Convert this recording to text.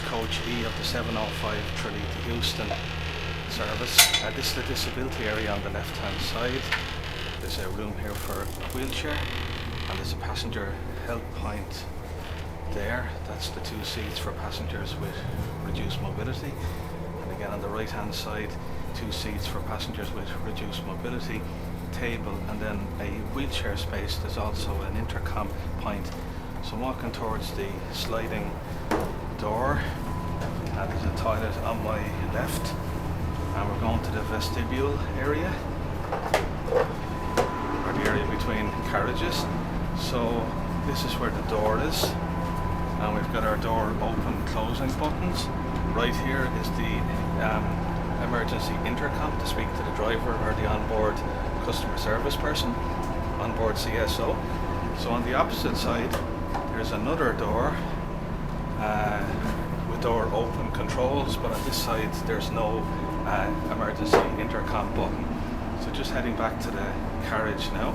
is coach E of the 705 Tralee to Heuston service. This is the disability area on the left hand side. There's a room here for a wheelchair, and there's a passenger help point there. That's the 2 seats for passengers with reduced mobility. And again on the right hand side, 2 seats for passengers with reduced mobility, table, and then a wheelchair space. There's also an intercom point. So I'm walking towards the sliding door, and there's a toilet on my left, and we're going to the vestibule area, or the area between carriages. So this is where the door is, and we've got our door open closing buttons. Right here is the emergency intercom to speak to the driver or the onboard customer service person, onboard CSO. So on the opposite side there's another door with door open controls, but on this side there's no emergency intercom button. So just heading back to the carriage now.